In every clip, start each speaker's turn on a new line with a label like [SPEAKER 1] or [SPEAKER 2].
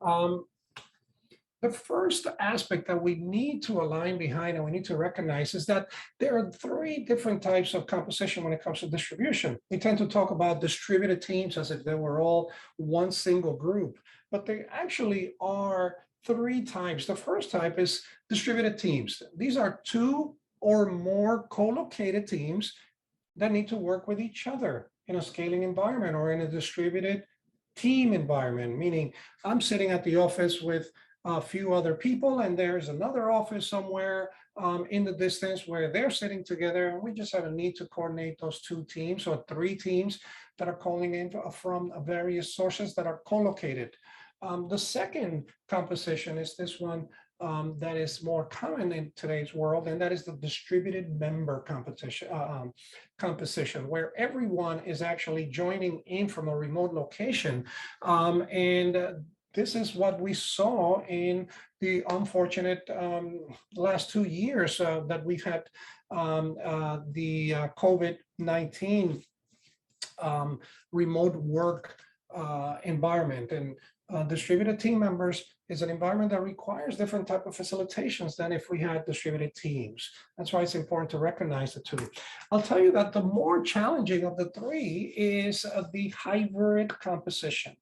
[SPEAKER 1] Um, the first aspect that we need to align behind and we need to recognize is that there are three different types of composition when it comes to distribution. We tend to talk about distributed teams as if they were all one single group, but they actually are three types. The first type is distributed teams. These are two or more co-located teams that need to work with each other in a scaling environment or in a distributed team environment, meaning I'm sitting at the office with a few other people and there's another office somewhere in the distance where they're sitting together, and we just have a need to coordinate those two teams or three teams that are calling in from various sources that are co-located. The second composition is this one that is more common in today's world, and that is the distributed member composition, where everyone is actually joining in from a remote location. This is what we saw in the unfortunate last 2 years that we've had the COVID-19 remote work environment. And distributed team members is an environment that requires different type of facilitations than if we had distributed teams. That's why it's important to recognize the two. I'll tell you that the more challenging of the three is the hybrid composition.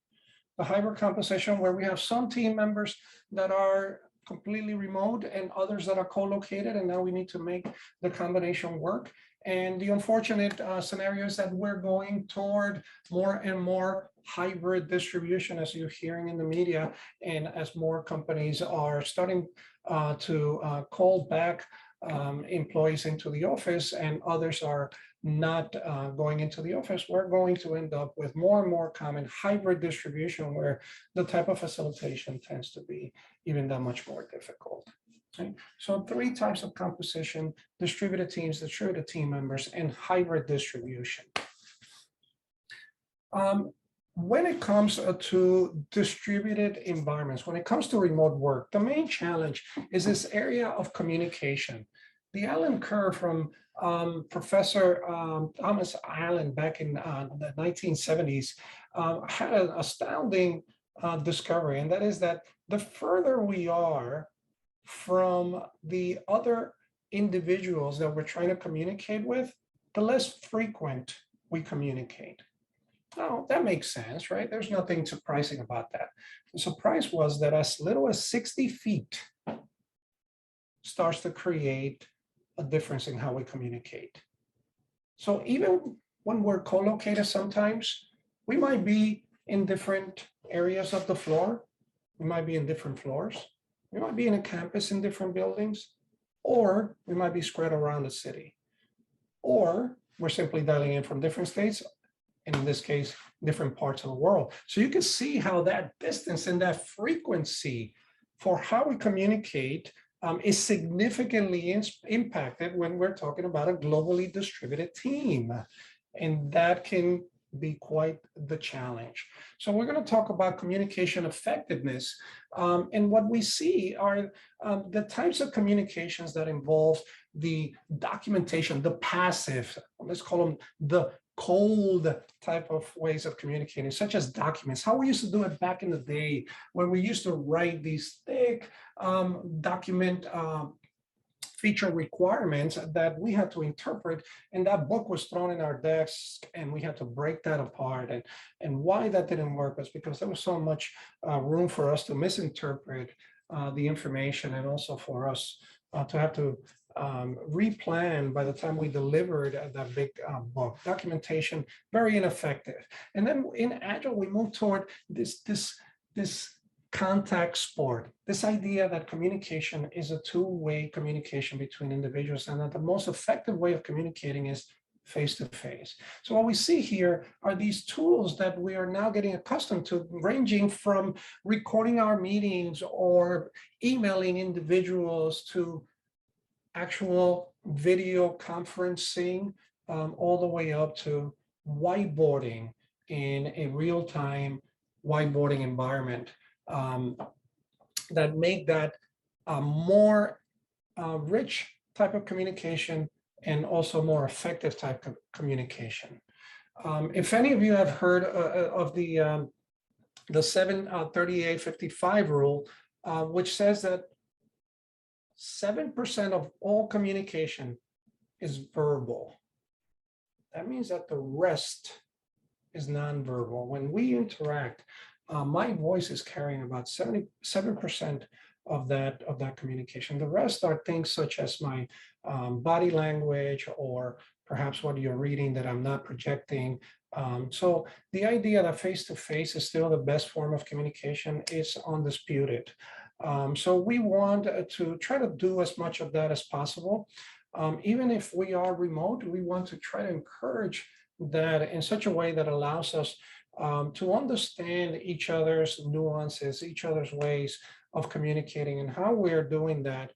[SPEAKER 1] The hybrid composition where we have some team members that are completely remote and others that are co-located, and now we need to make the combination work. And the unfortunate scenario is that we're going toward more and more hybrid distribution, as you're hearing in the media, and as more companies are starting to call back employees into the office and others are not going into the office, we're going to end up with more and more common hybrid distribution where the type of facilitation tends to be even that much more difficult. Okay? So three types of composition: distributed teams, distributed team members, and hybrid distribution. When it comes to distributed environments, when it comes to remote work, the main challenge is this area of communication. The Allen curve from Professor Thomas Allen back in the 1970s had an astounding discovery, and that is that the further we are from the other individuals that we're trying to communicate with, the less frequent we communicate. Now, that makes sense, right? There's nothing surprising about that. The surprise was that as little as 60 feet starts to create a difference in how we communicate. So even when we're co-located, sometimes we might be in different areas of the floor. We might be in different floors. We might be in a campus in different buildings, or we might be spread around the city, or we're simply dialing in from different states, and in this case, different parts of the world. So you can see how that distance and that frequency for how we communicate is significantly impacted when we're talking about a globally distributed team. And that can be quite the challenge. So we're going to talk about communication effectiveness. And what we see are the types of communications that involve the documentation, the passive, let's call them the cold type of ways of communicating, such as documents, how we used to do it back in the day, when we used to write these thick document feature requirements that we had to interpret, and that book was thrown in our desk and we had to break that apart. And why that didn't work was because there was so much room for us to misinterpret the information, and also for us to have to replan by the time we delivered that big book. Documentation, very ineffective. And then in Agile, we moved toward this contact sport, this idea that communication is a two-way communication between individuals, and that the most effective way of communicating is face-to-face. So what we see here are these tools that we are now getting accustomed to, ranging from recording our meetings or emailing individuals to actual video conferencing, all the way up to whiteboarding in a real-time whiteboarding environment that make that a more rich type of communication and also more effective type of communication. If any of you have heard of the the 73855 rule, which says that 7% of all communication is verbal. That means that the rest is nonverbal. When we interact, my voice is carrying about 77% of that communication. The rest are things such as my body language, or perhaps what you're reading that I'm not projecting. So the idea that face-to-face is still the best form of communication is undisputed. So we want to try to do as much of that as possible. Even if we are remote, we want to try to encourage that in such a way that allows us to understand each other's nuances, each other's ways of communicating, and how we're doing that